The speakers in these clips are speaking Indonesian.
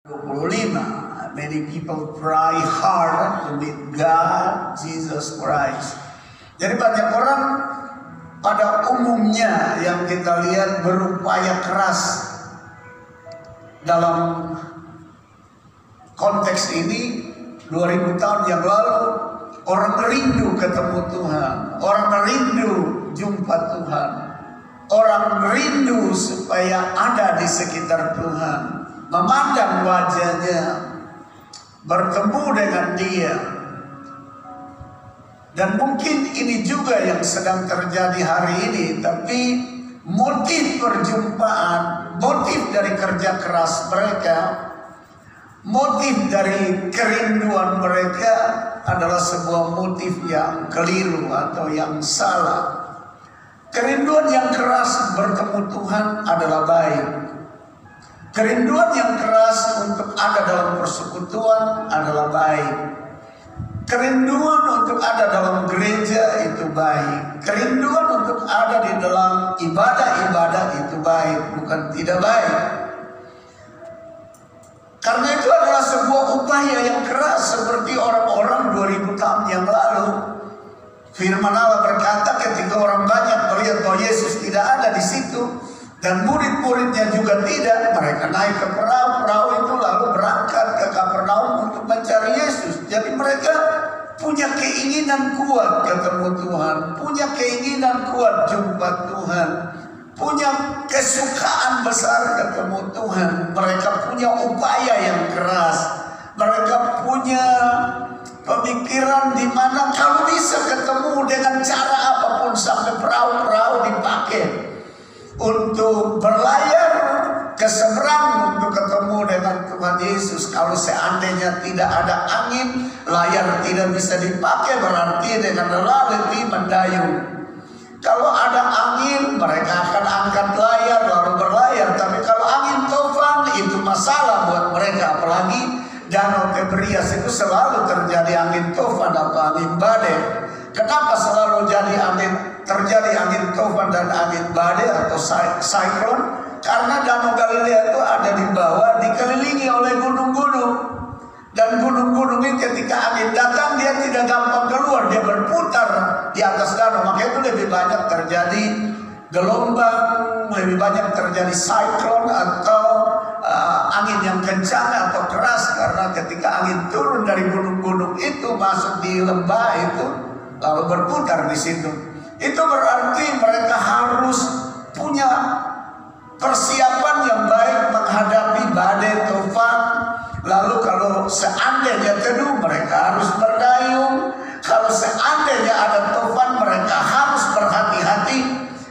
25. Many people try hard to meet God, Jesus Christ. Jadi banyak orang pada umumnya yang kita lihat berupaya keras dalam konteks ini. 2000 tahun yang lalu orang rindu ketemu Tuhan, orang rindu jumpa Tuhan, orang rindu supaya ada di sekitar Tuhan, memandang wajahnya, bertemu dengan Dia. Dan mungkin ini juga yang sedang terjadi hari ini, tapi motif perjumpaan, motif dari kerja keras mereka, motif dari kerinduan mereka adalah sebuah motif yang keliru atau yang salah. Kerinduan yang keras bertemu Tuhan adalah baik. Kerinduan yang keras untuk ada dalam persekutuan adalah baik. Kerinduan untuk ada dalam gereja itu baik. Kerinduan untuk ada di dalam ibadah-ibadah itu baik, bukan tidak baik. Karena itu adalah sebuah upaya yang keras seperti orang-orang 2000 tahun yang lalu. Firman Allah berkata ketika orang banyak melihat bahwa Yesus tidak ada di situ dan murid-muridnya juga tidak, mereka naik ke perahu itu lalu berangkat ke Kapernaum untuk mencari Yesus. Jadi mereka punya keinginan kuat ketemu Tuhan, punya keinginan kuat jumpa Tuhan, punya kesukaan besar ketemu Tuhan. Mereka punya upaya yang keras. Mereka punya pemikiran di mana kalau bisa ketemu dengan cara apapun sampai perahu-perahu dipakai untuk berlayar ke seberang untuk ketemu dengan Tuhan Yesus. Kalau seandainya tidak ada angin, layar tidak bisa dipakai, berarti dengan lelah lebih mendayung. Kalau ada angin, mereka akan angkat layar lalu berlayar. Tapi kalau angin tofan, itu masalah buat mereka. Apalagi Danau Tiberias itu selalu terjadi angin tofan atau angin badai. Kenapa selalu terjadi angin tofan dan angin badai atau cyclone? Karena Danau Galilea itu ada di bawah, dikelilingi oleh gunung-gunung. Dan gunung-gunung ini ketika angin datang, dia tidak gampang keluar, dia berputar di atas danau. Makanya itu lebih banyak terjadi gelombang, lebih banyak terjadi cyclone atau angin yang kencang atau keras. Karena ketika angin turun dari gunung-gunung itu masuk di lembah itu, lalu berputar di situ. Itu berarti mereka harus punya persiapan yang baik menghadapi badai tofan. Lalu kalau seandainya teduh, mereka harus berdayung. Kalau seandainya ada tofan, mereka harus berhati-hati.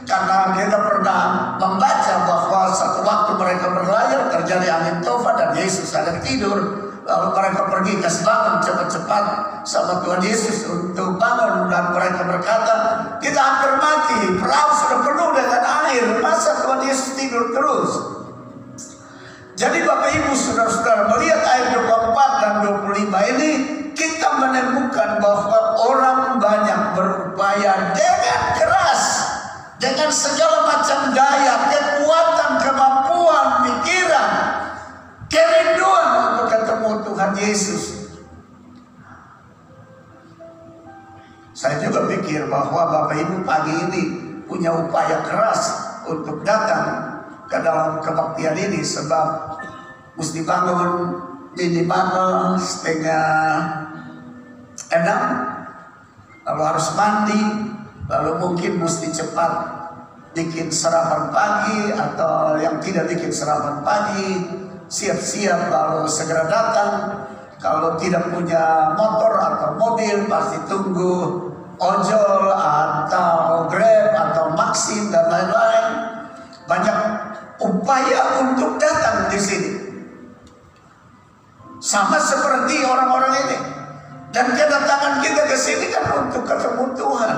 Karena kita pernah membaca bahwa satu waktu mereka berlayar terjadi angin tofan dan Yesus sedang tidur. Lalu mereka pergi ke selatan cepat-cepat sama Tuhan Yesus untuk bangun. Dan mereka berkata, kita hampir mati, perahu sudah penuh dengan air, masa Tuhan Yesus tidur terus? Jadi Bapak Ibu Saudara-saudara, melihat ayat 24 dan 25 ini, kita menemukan bahwa orang banyak berupaya dengan keras, dengan segala macam daya, kekuatan, kemampuan, pikiran, kerinduan untuk ketemu Tuhan Yesus. Saya juga pikir bahwa Bapak Ibu pagi ini punya upaya keras untuk datang ke dalam kebaktian ini, sebab mesti bangun minimal 5:30, lalu harus mandi, lalu mungkin mesti cepat bikin sarapan pagi, atau yang tidak bikin sarapan pagi siap-siap lalu segera datang. Kalau tidak punya motor atau mobil, pasti tunggu ojol atau Grab atau Maxim dan lain-lain. Banyak upaya untuk datang di sini, sama seperti orang-orang ini. Dan kedatangan kita ke sini kan untuk ketemu Tuhan,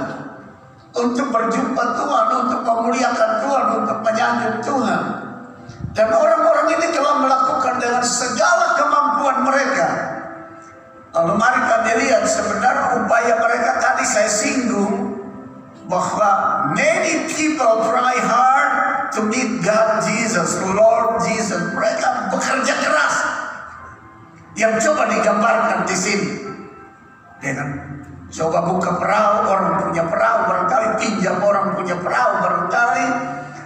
untuk berjumpa Tuhan, untuk memuliakan Tuhan, untuk menyambut Tuhan. Dan orang-orang ini telah melakukan dengan segala kemampuan mereka. Lalu mari kami lihat sebenarnya upaya mereka. Tadi saya singgung bahwa many people try hard to meet God Jesus, Lord Jesus. Mereka bekerja keras yang coba digambarkan di sini. Dengan coba buka perahu, orang punya perahu barangkali, pinjam orang punya perahu barangkali,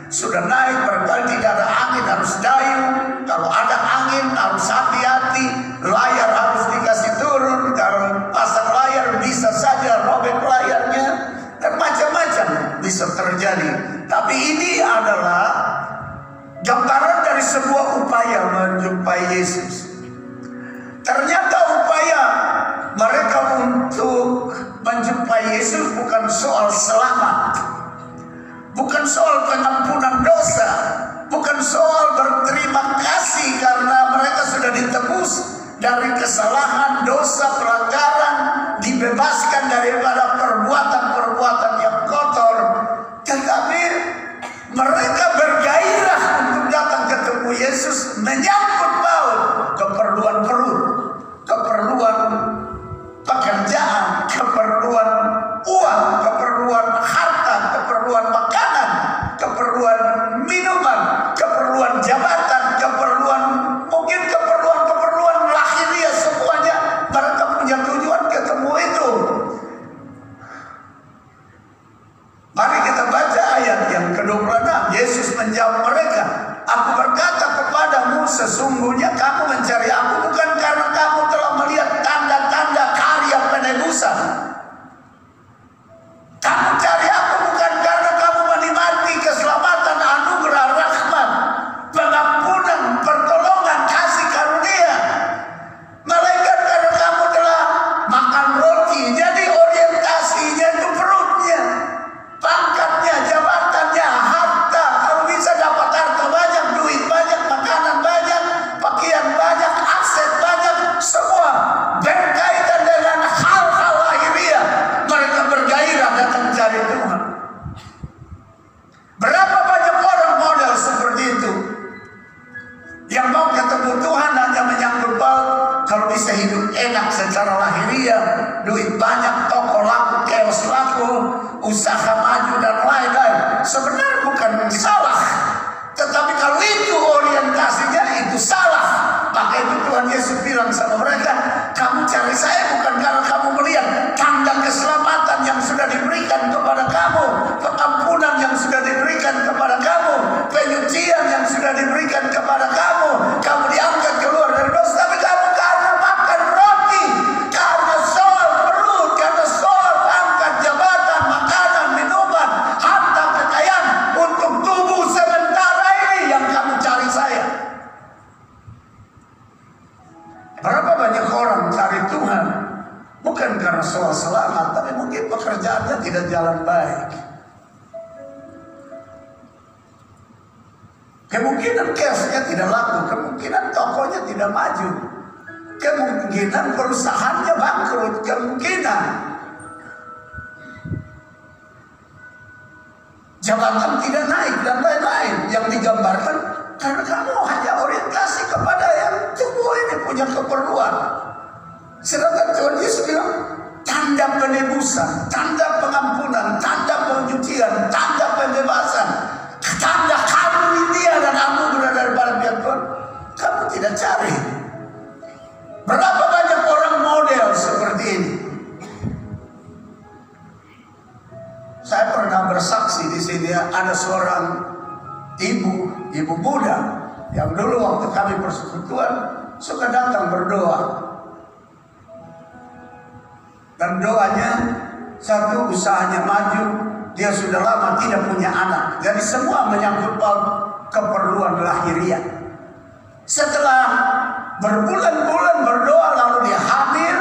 sudah naik barangkali tidak ada angin harus dayung, kalau ada angin harus hati-hati, layar harus dikasih turun, kalau pasang layar bisa saja robek layarnya, dan macam-macam bisa terjadi. Tapi ini adalah gambaran dari sebuah upaya menjumpai Yesus. Ternyata upaya mereka untuk menjumpai Yesus bukan soal selamat, bukan soal pengampunan dosa, bukan soal berterima kasih karena mereka sudah ditebus dari kesalahan, dosa, pelanggaran, dibebaskan daripada perbuatan-perbuatan yang kotor. Tetapi mereka bergairah untuk datang ketemu Yesus, menyangkut paut keperluan perut, keperluan pekerjaan, keperluan uang, keperluan harta, keperluan makanan, keperluan minuman, keperluan jabatan, keperluan mungkin keperluan lahiriah, semuanya mereka punya tujuan ketemu itu. Mari kita baca ayat yang ke-26. Yesus menjawab mereka, "Aku berkata kepadamu, sesungguhnya kamu mencari aku bukan karena kamu telah melihat tanda-tanda karya penebusan. Kamu cari aku bukan karena kamu menikmati keselamatan, anugerah, rahmat, pengampunan, pertolongan, kasih karunia, melainkan karena kamu telah makan roti." Jadi orientasinya itu perutnya, pangkatnya, jabatannya, harta. Kalau bisa dapat harta banyak, duit banyak, makanan banyak, pakaian banyak, aset banyak, semua berkaitan dengan hal-hal lahiriah. Mereka bergairah datang cari Tuhan. Berapa banyak orang model seperti itu yang mau ketemu Tuhan hanya menyangkut paut kalau bisa hidup enak secara lahiriah, duit banyak, toko laku, keos laku, usaha maju dan lain-lain. Sebenarnya bukan salah, tetapi kalau itu orientasinya itu salah. Maka itu Tuhan Yesus bilang sama mereka, "Kamu cari saya bukan karena kamu melihat tanda keselamatan yang sudah diberikan kepada kamu, pengampunan yang sudah diberikan kepada kamu, penyucian yang sudah diberikan kepada kamu, kamu diangkat keluar dari dosa, tapi kamu karena makan roti, karena soal perut, karena soal pangkat, jabatan, makanan, minuman, harta, kekayaan untuk tubuh sementara ini yang kamu cari saya." Berapa banyak orang cari Tuhan bukan karena soal selamat, tapi mungkin pekerjaannya tidak jalan baik, kemungkinan kiosnya tidak laku, kemungkinan tokonya tidak maju, kemungkinan perusahaannya bangkrut, kemungkinan jabatan tidak naik dan lain-lain yang digambarkan karena kamu hanya orientasi kepada yang tubuh ini punya keperluan. Sedangkan Tuhan Yesus bilang tanda penebusan, tanda pengampunan, tanda penyucian, tanda pembebasan, tanda karunia dan anugerah daripada pihak Tuhan, kamu tidak cari. Berapa banyak orang model seperti ini? Saya pernah bersaksi di sini, ada seorang ibu muda yang dulu waktu kami persekutuan suka datang berdoa. Dan doanya, satu, usahanya maju, dia sudah lama tidak punya anak. Jadi semua menyangkut keperluan lahiriah. Setelah berbulan-bulan berdoa lalu dia hamil,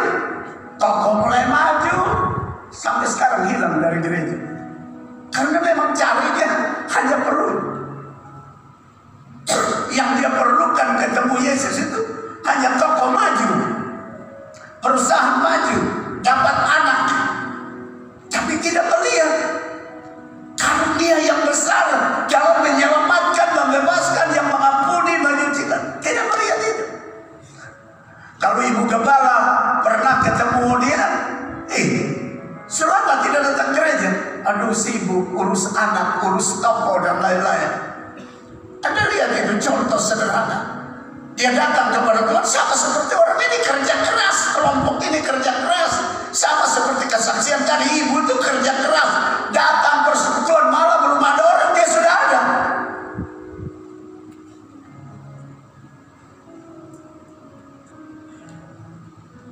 toko mulai maju, sampai sekarang hilang dari gereja. Karena memang carinya hanya perut. Yang dia perlukan ketemu Yesus itu hanya toko maju, perusahaan maju, dapat anak, tapi tidak melihat karunia yang besar dalam menyelamatkan, membebaskan, yang mengampuni, menyucikan. Tidak melihat itu. Kalau ibu gembala pernah ketemu dia, selama tidak datang gereja, aduh sibuk urus anak, urus toko dan lain-lain. Anda lihat itu contoh sederhana. Dia datang kepada Tuhan sama seperti orang ini.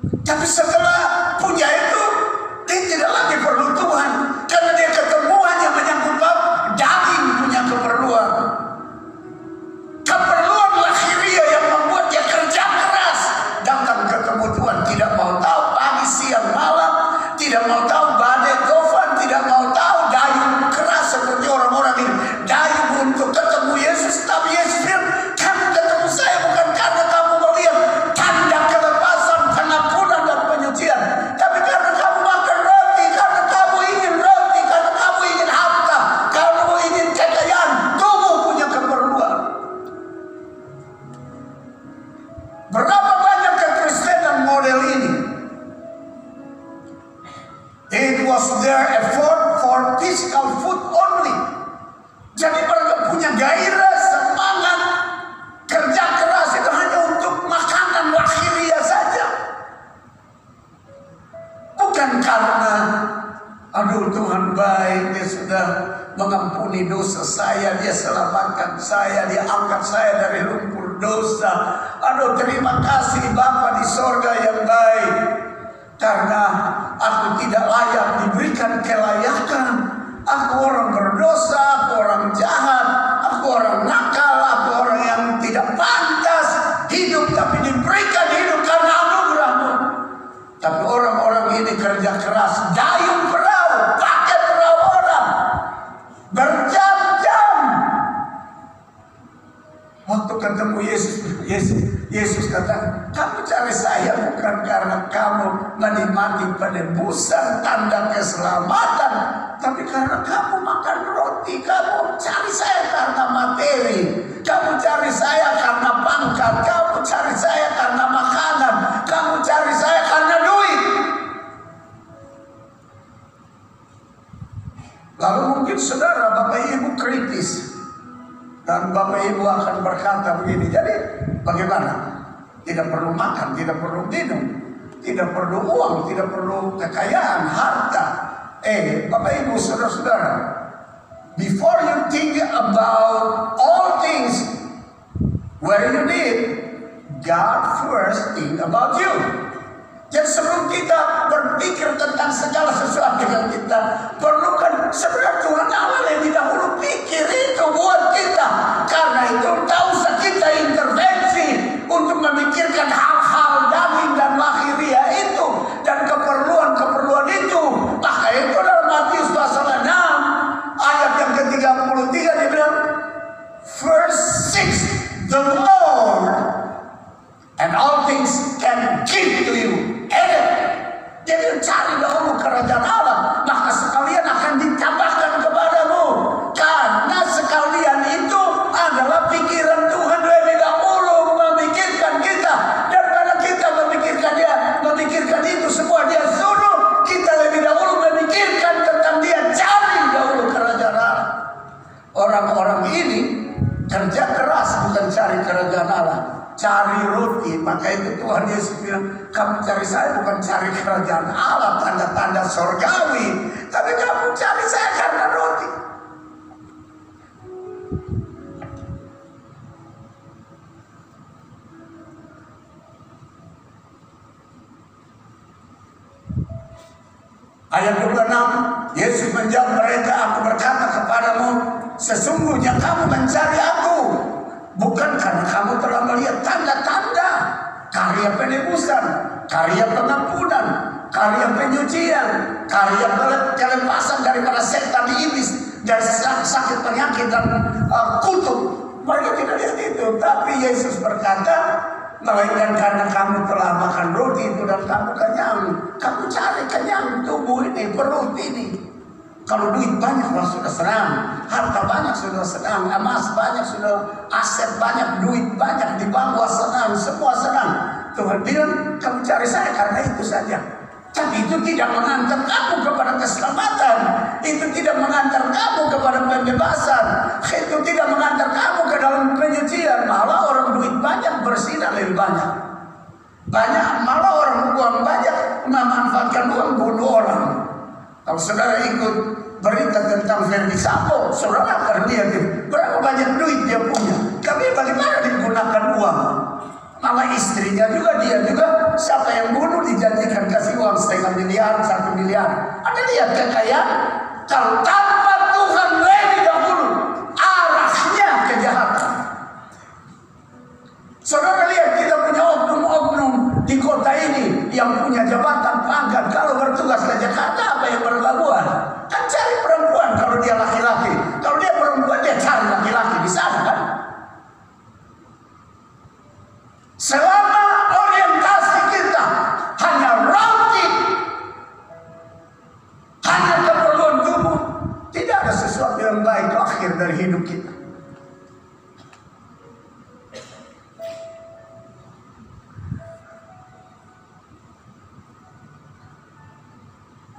Tapi setelah punya itu, dia tidak lagi perlu Tuhan. Karena dia ketemu hanya menyangkut daging punya keperluan. Keperluan lahiriah yang membuat dia kerja keras. Datang ketemu Tuhan, tidak mau tahu pagi, siang, malam. Tidak mau tahu badai, tofan. Tidak mau tahu dayung keras seperti orang-orang ini. Dayung untuk ketemu Yesus. Tapi Yesus bilang, kamu ketemu saya bukan karena kamu melihat tanda kelepasan, pengampunan dan penyucian. Tapi karena kamu makan roti, karena kamu ingin roti, karena kamu ingin harta, kamu ingin kekayaan, tubuh punya keperluan. Berapa banyak kekristenan model ini? It was their effort for physical food only. Jadi mereka punya gairah, semangat, kerja keras itu hanya untuk makanan lahiriah saja. Bukan karena, aduh Tuhan baik, dia sudah mengampuni dosa saya, dia selamatkan saya, dia angkat saya dari lumpur dosa. Aduh terima kasih Bapa di sorga yang baik. Karena aku tidak layak diberikan kelayakan. Aku orang berdosa, aku orang jahat, aku orang nakal, aku orang yang tidak pantas hidup, tapi diberikan hidup karena anugerah-Mu. Tapi orang-orang ini kerja keras, dayung perahu, pakai perahu orang, berjam-jam. Waktu ketemu Yesus kata, kamu cari saya bukan karena kamu menikmati penebusan, tanda keselamatan, tapi karena kamu makan roti. Kamu cari saya karena materi, kamu cari saya karena pangkat, kamu cari saya karena makanan, kamu cari saya karena duit. Lalu mungkin saudara, Bapak Ibu kritis. Dan Bapak Ibu akan berkata begini, jadi bagaimana? Tidak perlu makan, tidak perlu minum, tidak perlu uang, tidak perlu kekayaan, harta. Bapak Ibu, saudara-saudara, before you think about all things where you need, God first think about you. Jadi sebelum kita berpikir tentang segala sesuatu yang kita perlukan, sebenarnya Tuhan Allah lebih dahulu pikir itu buat kita. Karena itu tak usah kita intervensi untuk memikirkan hal-hal daging dan lahiriah itu dan keperluan-keperluan itu. Maka itu dalam Matius pasal 6 ayat yang ke-33 dia bilang, verse 6, the Lord and all things can give to you. Jadi cari dahulu kerajaan Allah, maka sekalian akan ditambahkan kepadamu. Karena sekalian itu adalah pikiran Tuhan lebih dahulu memikirkan kita. Dan karena kita memikirkan itu semua, dia suruh kita lebih dahulu memikirkan tentang dia. Cari dahulu kerajaan Allah. Orang-orang ini kerja keras bukan cari kerajaan Allah, cari roti. Maka itu Tuhan Yesus bilang, kamu cari saya bukan cari kerajaan Allah, tanda-tanda sorgawi, tapi kamu cari saya karena roti. Ayat 26, Yesus menjawab mereka, aku berkata kepadamu, sesungguhnya kamu mencari aku bukan karena kamu telah melihat tanda-tanda, karya penebusan, karya pengampunan, karya penyucian, karya kelepasan daripada setan iblis, dari sakit penyakit dan kutuk. Mereka tidak lihat itu. Tapi Yesus berkata, melainkan karena kamu telah makan roti itu dan kamu kenyang. Kamu cari kenyang tubuh ini, perut ini. Kalau duit banyak sudah senang, harta banyak sudah senang, emas banyak sudah, aset banyak, duit banyak di bawah senang, semua senang. Tuhan bilang, kamu cari saya karena itu saja. Tapi itu tidak mengantar kamu kepada keselamatan. Itu tidak mengantar kamu kepada pembebasan. Itu tidak mengantar kamu ke dalam penyucian. Malah orang duit banyak bersinar lebih banyak. Malah orang uang banyak memanfaatkan uang bunuh orang. Kalau saudara ikut berita tentang Ferdi Sambo, saudara akan lihat berapa banyak duit dia punya. Tapi bagaimana digunakan uang? Malah istrinya juga, dia juga, siapa yang bunuh dijanjikan kasih uang 0,5 miliar, 1 miliar. Anda lihat kekayaan, kalau tanpa Tuhan lebih dahulu, arahnya kejahatan. Saudara lihat, kita punya oknum-oknum di kota ini yang punya jabatan pangkat. Kalau bertugas ke Jakarta, apa yang berlabuhan? Kan cari perempuan kalau dia laki-laki. Kalau dia perempuan, dia cari laki-laki di sana kan? Selama orientasi kita hanya roti, hanya keperluan tubuh, tidak ada sesuatu yang baik akhir dari hidup kita.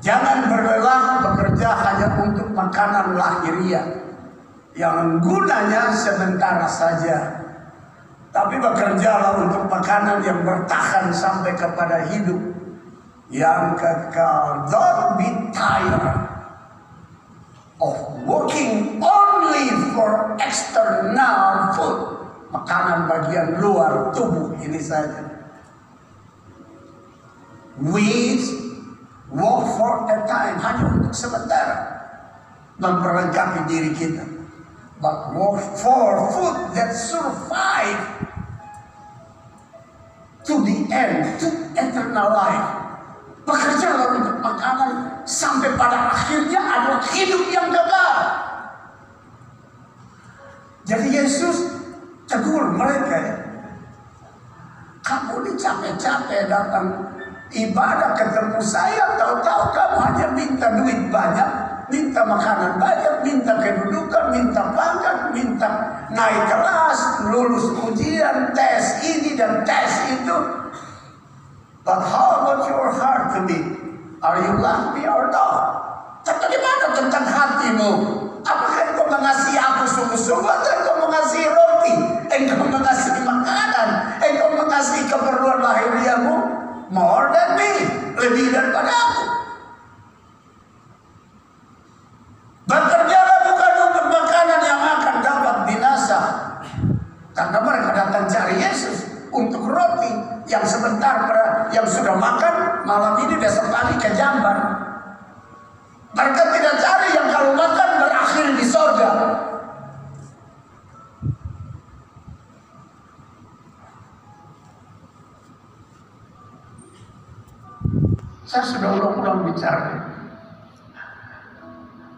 Jangan berlelah bekerja hanya untuk makanan lahiriah yang gunanya sementara saja. Tapi bekerjalah untuk makanan yang bertahan sampai kepada hidup yang kekal. Don't be tired of working only for external food. Makanan bagian luar tubuh ini saja. We work for a time, hanya untuk sementara memperlengkapi diri kita. But work for food that survive to the end, to eternal life. Bekerjalah untuk makanan sampai pada akhirnya adalah hidup yang kekal. Jadi Yesus tegur mereka, ya. Kamu ini capek-capek datang ibadah ketemu saya, tahu-tahu kamu hanya minta duit banyak, minta makanan banyak, minta kedudukan, minta pangkat, minta naik kelas, lulus ujian, tes ini dan tes itu. But how about your heart to be? Are you love me or not? Bagaimana tentang hatimu? Apakah engkau mengasihi aku sungguh-sungguh atau engkau mengasihi roti? Engkau mengasihi makanan? Engkau mengasihi keperluan lahiriahmu? More than me, lebih daripada aku. Bekerjalah bukan untuk makanan yang akan dapat binasa, karena mereka datang cari Yesus untuk roti yang sebentar, yang sudah makan malam ini besok pagi ke jamban. Mereka tidak cari yang kalau makan berakhir di sorga. Saya sudah ulang-ulang bicara.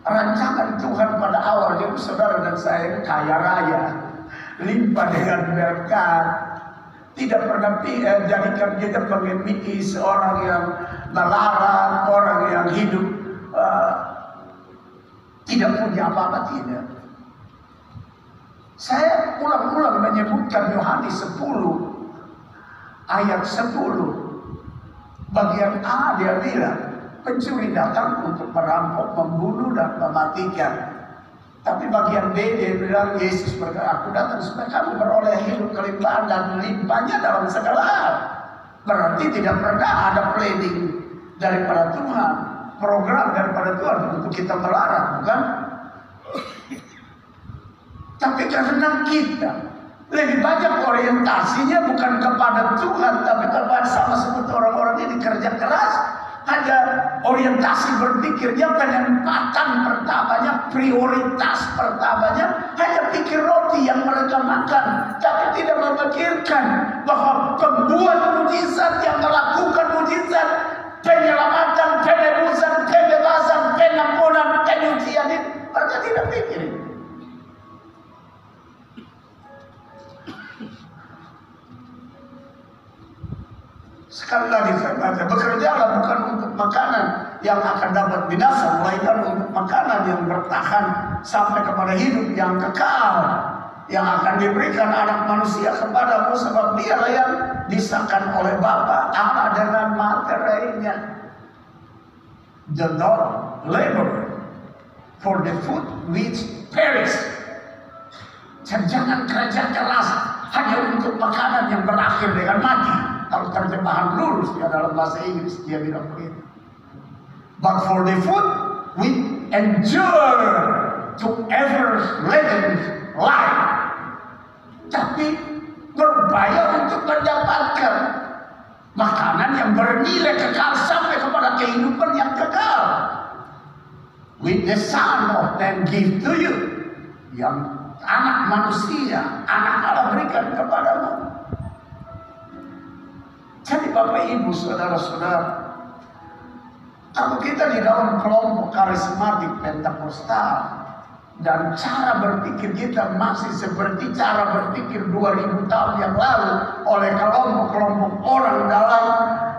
Rancangan Tuhan pada awalnya saudara dan saya kaya raya, limpah dengan berkat, tidak pernah jadikan kita mengemiki seorang yang melarat, orang yang hidup tidak punya apa-apa, tidak. Saya ulang-ulang menyebutkan Yohanes 10 ayat 10. Bagian A dia bilang, pencuri datang untuk merampok, membunuh dan mematikan. Tapi bagian B dia bilang, Yesus berkata, aku datang supaya kamu beroleh hidup kelimpahan dan limpahnya dalam segala hal. Berarti tidak pernah ada planning daripada Tuhan, program daripada Tuhan untuk kita melarang, bukan? Tapi karena kita lebih banyak orientasinya bukan kepada Tuhan, tapi kepada sama seperti orang-orang ini kerja keras, hanya orientasi berpikirnya penempatan pertamanya, prioritas pertamanya hanya pikir roti yang mereka makan, tapi tidak memikirkan bahwa pembuat mujizat yang melakukan mujizat, penyelamatan, penebusan, kebebasan, penampunan, penyucian itu mereka tidak pikirin. Sekali lagi saya baca, bekerjalah bukan untuk makanan yang akan dapat binasa, melainkan untuk makanan yang bertahan sampai kepada hidup yang kekal, yang akan diberikan anak manusia kepadamu, sebab dialah yang disahkan oleh Bapa Allah dengan materinya. Do not labor for the food which perish. Jangan kerja keras hanya untuk makanan yang berakhir dengan mati. Kalau terjemahan lurus ya dalam bahasa Inggris dia bilang begitu. But for the food we endure to everlasting life. Tapi berbayar untuk untuk mendapatkan makanan yang bernilai kekal sampai kepada kehidupan yang kekal. With the Son of Man give to you, yang anak manusia, anak Allah berikan kepadamu. Jadi Bapak Ibu, saudara-saudara, kalau kita di dalam kelompok karismatik Pentakosta dan cara berpikir kita masih seperti cara berpikir 2000 tahun yang lalu oleh kelompok-kelompok orang dalam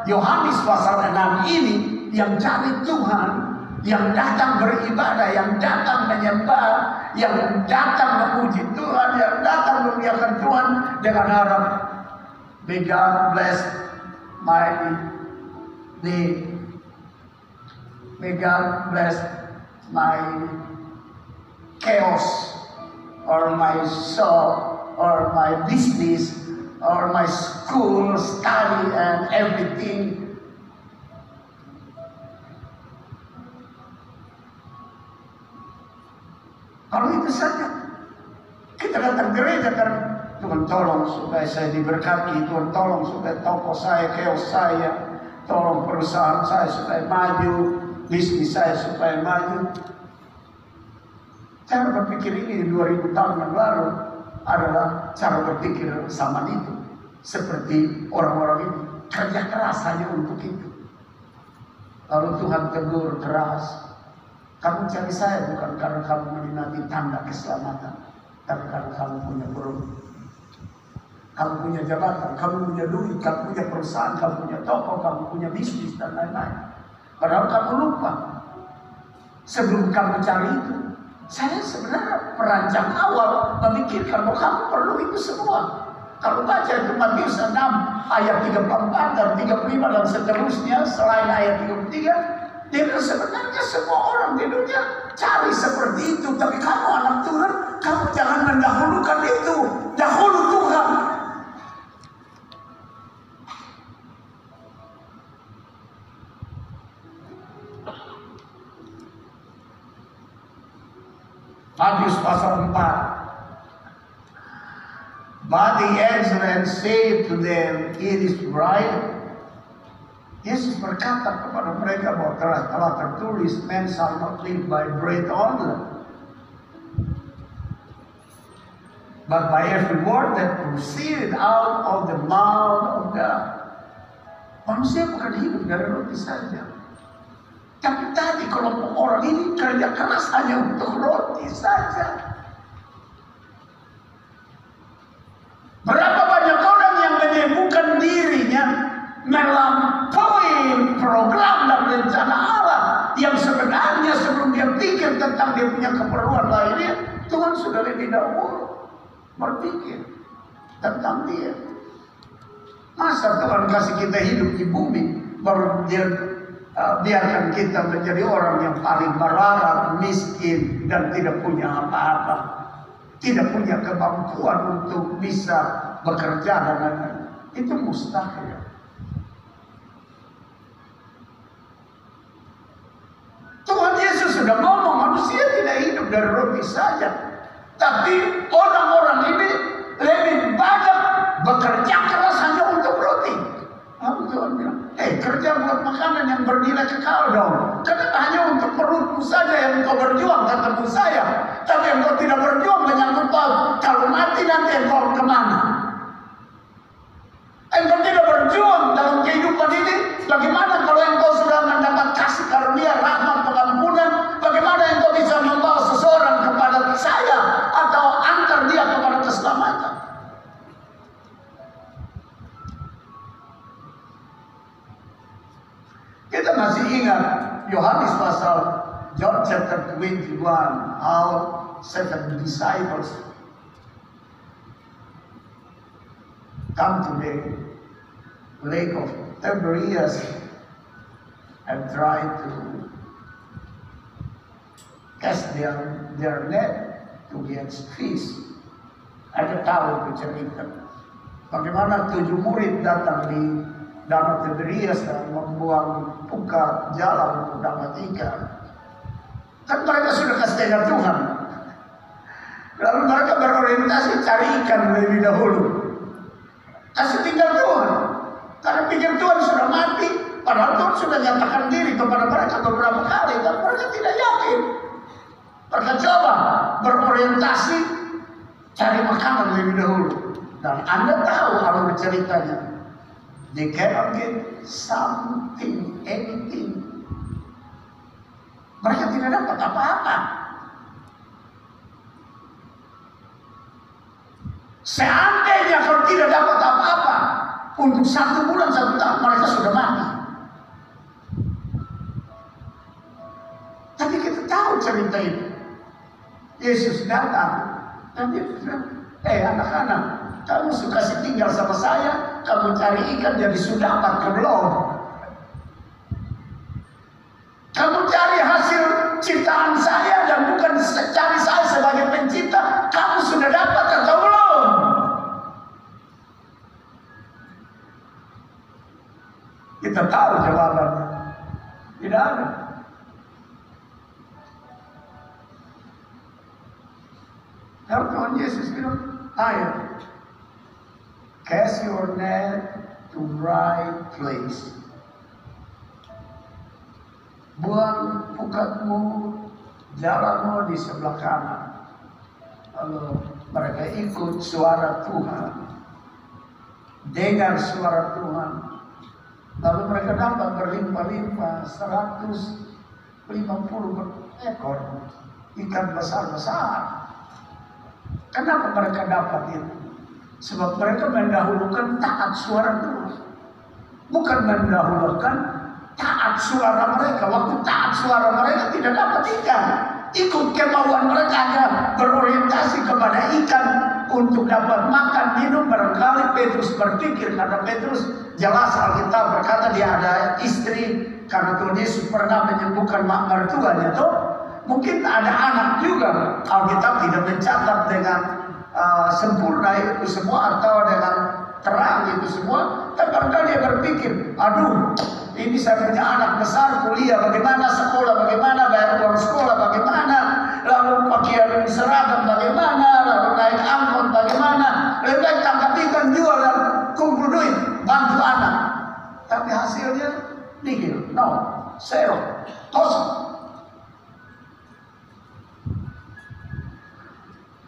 Yohanes pasal 6 ini yang cari Tuhan, yang datang beribadah, yang datang menyembah, yang datang memuji Tuhan, yang datang memuliakan Tuhan dengan harap may God bless my need. May God bless my chaos or my soul or my business or my school study and everything. Kalau itu saja kita datang gereja kan, Tuhan tolong supaya saya diberkati, Tuhan tolong supaya toko saya, chaos saya, tolong perusahaan saya supaya maju, bisnis saya supaya maju. Cara berpikir ini di 2000 tahun yang lalu adalah cara berpikir zaman itu. Seperti orang-orang ini kerja keras hanya untuk itu. Lalu Tuhan tegur keras, kamu cari saya bukan karena kamu menikmati tanda keselamatan, tapi karena kamu punya perut, kamu punya jabatan, kamu punya duit, kamu punya perusahaan, kamu punya toko, kamu punya bisnis dan lain-lain. Padahal kamu lupa, sebelum kamu cari itu, saya sebenarnya perancang awal memikirkan bahwa kamu perlu itu semua. Kalau baca itu Matius 6 ayat 34 dan 35 dan seterusnya selain ayat 33, dia bilang sebenarnya semua orang di dunia cari seperti itu, tapi kamu anak Tuhan, kamu jangan mendahulukan itu, dahulu Tuhan. Matius pasal 4. But he answered and said to them, it is right. Yesus berkata kepada mereka bahwa telah tertulis, man shall not live by bread only, but by every word that proceeded out of the mouth of God. Manusia bukan hidup dari roti saja. Tapi tadi kelompok orang ini kerja keras hanya untuk roti saja. Berapa banyak orang yang menyibukkan dirinya melampaui program dan rencana Allah yang sebenarnya sebelum dia pikir tentang dia punya keperluan lainnya, Tuhan sudah lebih dahulu berpikir tentang dia. Masa Tuhan kasih kita hidup di bumi baru dia biarkan kita menjadi orang yang paling melarat, miskin dan tidak punya apa-apa, tidak punya kemampuan untuk bisa bekerja dan lain-lain. Itu mustahil. Tuhan Yesus sudah ngomong manusia tidak hidup dari roti saja, tapi orang-orang ini lebih banyak bekerja keras hanya untuk roti. Lalu Tuhan bilang, kerja buat makanan yang bernilai kekal dong. Karena hanya untuk perutmu saja yang engkau berjuang, ketemu saya. Tapi engkau tidak berjuang menyangkut paut. Kalau mati nanti engkau kemana? Engkau tidak berjuang dalam kehidupan ini. Bagaimana kalau engkau sudah mendapat kasih karunia, rahmat, pengampunan? Bagaimana engkau bisa membawa seseorang kepada saya atau antar dia kepada keselamatan? Kita masih ingat Yohanes pasal John chapter 21, how 7 disciples come to the lake of Tiberias and try to cast their net to get fish. Ada tahu itu cerita bagaimana 7 murid datang di Danau Tiberias dan membuang pukat jalan untuk dapat ikan. Kan mereka sudah kasih tanda Tuhan. Lalu mereka berorientasi cari ikan lebih dahulu. Kasih tinggal Tuhan. Karena pikir Tuhan sudah mati. Padahal Tuhan sudah nyatakan diri kepada mereka beberapa kali. Dan mereka tidak yakin. Mereka coba berorientasi cari makanan lebih dahulu. Dan Anda tahu alur ceritanya. They cannot get something, anything. Mereka tidak dapat apa-apa. Seandainya kalau tidak dapat apa-apa, untuk 1 bulan 1 tahun mereka sudah mati. Tapi kita tahu cerita itu. Yesus datang dan dia bilang, anak-anak, kamu suka tinggal sama saya, kamu cari ikan jadi sudah dapat ke belum? Kamu cari hasil ciptaan saya dan bukan cari saya sebagai pencipta, kamu sudah dapat atau belum? Kita tahu jawabannya. Tidak ada. Lalu Tuhan Yesus bilang, ayo, cast your net to right place. Buang pukatmu, jalanmu di sebelah kanan. Lalu mereka ikut suara Tuhan. Dengar suara Tuhan. Lalu mereka dapat berlimpah-limpah 150 ekor ikan besar-besar. Kenapa mereka dapat itu? Sebab mereka mendahulukan taat suara Tuhan. Bukan mendahulukan taat suara mereka. Waktu taat suara mereka tidak dapat ikan. Ikut kemauan mereka hanya berorientasi kepada ikan untuk dapat makan, minum. Barangkali Petrus berpikir, karena Petrus jelas Alkitab berkata dia ada istri. Karena Tuhan Yesus pernah menyembuhkan mak mertuanya tuh. Mungkin ada anak juga. Alkitab tidak mencatat dengan sempurna itu semua atau dengan terang itu semua. Tapi barangkali dia berpikir, aduh, ini saya punya anak besar, kuliah bagaimana, sekolah bagaimana, bayar uang sekolah bagaimana, lalu pakaian seragam bagaimana, lalu naik angkot bagaimana, lebih baik tangkap ikan, jual dan kumpul duit, bantu anak. Tapi hasilnya nihil, zero, kosong.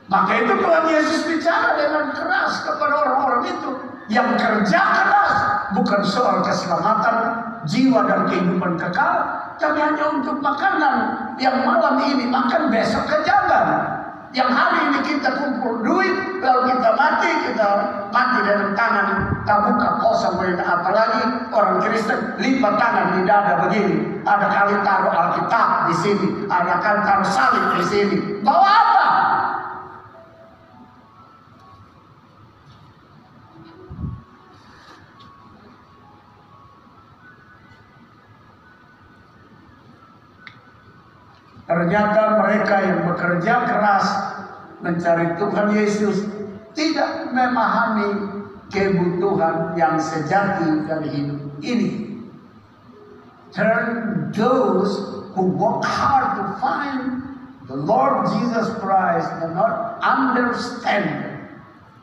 Maka itu Tuhan Yesus bicara dengan keras kepada orang-orang itu yang kerja keras, bukan soal keselamatan jiwa dan kehidupan kekal, tapi hanya untuk makanan yang malam ini makan, besok kejangan. Yang hari ini kita kumpul duit, lalu kita mati dengan tangan terbuka kosong. Apalagi orang Kristen lipat tangan di dada begini. Ada kali taruh Alkitab di sini, ada kali taruh salib di sini. Bawa apa? Ternyata mereka yang bekerja keras mencari Tuhan Yesus tidak memahami kebutuhan yang sejati dari hidup ini. Turn those who work hard to find the Lord Jesus Christ do not understand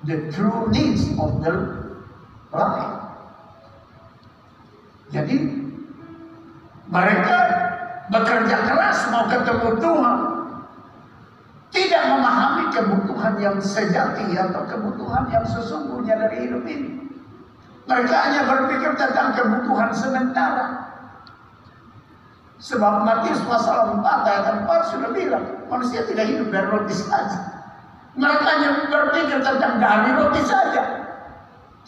the true needs of the life. Jadi mereka bekerja keras mau ketemu Tuhan, tidak memahami kebutuhan yang sejati atau kebutuhan yang sesungguhnya dari hidup ini. Mereka hanya berpikir tentang kebutuhan sementara. Sebab Matius pasal 4 ayat 4 sudah bilang, manusia tidak hidup dari roti saja. Mereka hanya berpikir tentang dari roti saja.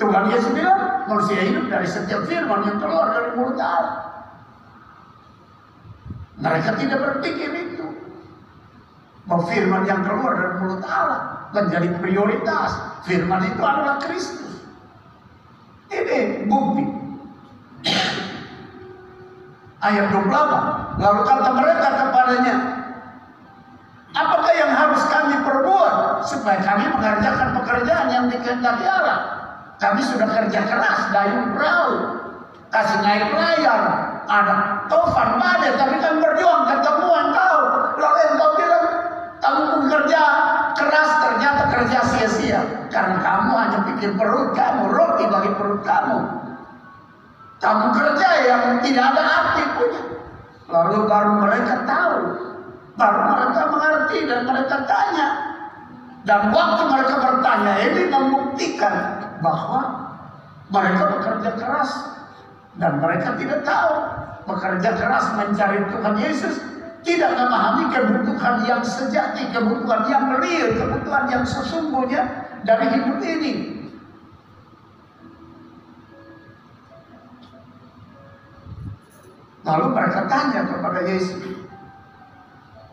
Tuhan Yesus bilang, manusia hidup dari setiap firman yang keluar dari mulut Allah. Mereka tidak berpikir itu. Bahwa firman yang keluar dari mulut Allah menjadi prioritas. Firman itu adalah Kristus. Ini bukti. Ayat 28. Lalu kata mereka kepadanya, apakah yang harus kami perbuat supaya kami mengerjakan pekerjaan yang dikehendaki Allah? Kami sudah kerja keras, dayung perahu, kasih naik layar, ada tofan badai, tapi kami berjuang ketemu engkau. Lalu engkau bilang kamu bekerja keras ternyata kerja sia-sia. Karena kamu hanya pikir perut kamu, roti bagi perut kamu. Kamu kerja yang tidak ada arti punya. Lalu baru mereka tahu, baru mereka mengerti dan mereka tanya. Dan waktu mereka bertanya ini membuktikan bahwa mereka bekerja keras dan mereka tidak tahu bekerja keras mencari Tuhan Yesus, tidak memahami kebutuhan yang sejati, kebutuhan yang real, kebutuhan yang sesungguhnya dari hidup ini. Lalu mereka tanya kepada Yesus,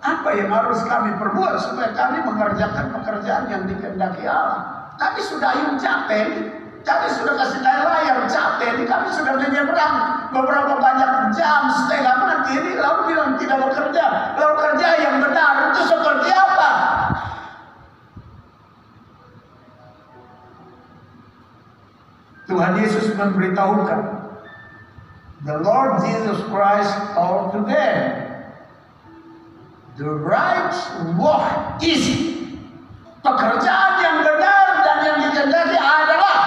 apa yang harus kami perbuat supaya kami mengerjakan pekerjaan yang dikehendaki Allah? Kami sudah ayun capek, kami sudah kasih layar capek, kami sudah menyeberang beberapa banyak jam setengah mati ini, lalu bilang tidak bekerja. Lalu kerja yang benar itu seperti apa? Tuhan Yesus memberitahukan, the Lord Jesus Christ told to them, the right work is, pekerjaan yang benar dan yang dikehendaki adalah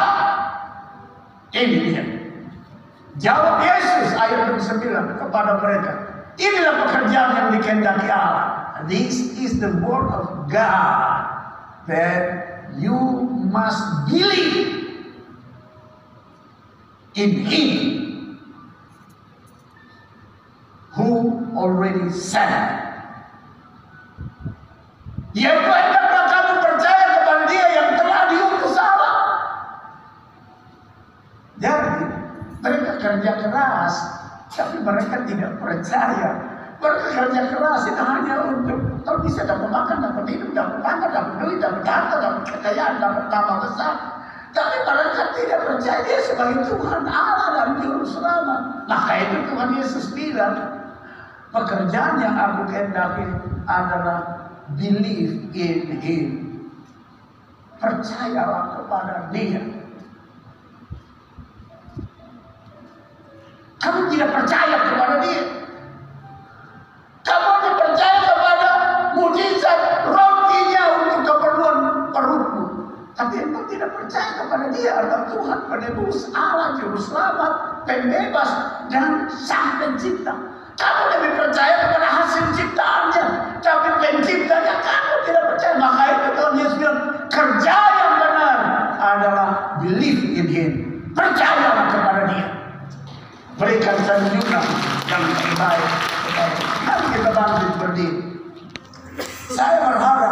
ini dia. Jawab Yesus ayat 29 kepada mereka, inilah pekerjaan yang dikehendaki Allah. This is the word of God, that you must believe in Him who already sent. Yaitu hendaklah kamu percaya kepada Dia yang telah diutus Allah. Jadi mereka kerja keras, tapi mereka tidak percaya. Mereka kerja keras itu hanya untuk kalau bisa dapat makan, dapat hidup, dapat pangkat, dapat duit, dapat harta, dapat kekayaan, dapat nama besar. Tapi mereka tidak percaya Dia sebagai Tuhan Allah dan Juru Selamat. Maka itu Tuhan Yesus bilang, pekerjaan yang aku kehendaki adalah believe in Him. Percayalah kepada Dia. Kamu tidak percaya kepada Dia. Kamu hanya percaya kepada mujizat rotinya untuk keperluan perutmu. Tapi engkau tidak percaya kepada Dia adalah Tuhan, penebus, Allah, Juru Selamat, pembebas, dan Sang Pencipta. Kamu lebih percaya kepada hasil ciptaannya, tapi penciptanya kamu tidak percaya. Maka itu Tuhan Yesus bilang, kerja yang benar adalah believe in Him. Percayalah kepada Dia. Berikan sanjungan yang terbaik kepada Dia. Mari kita bangkit berdiri. Saya berharap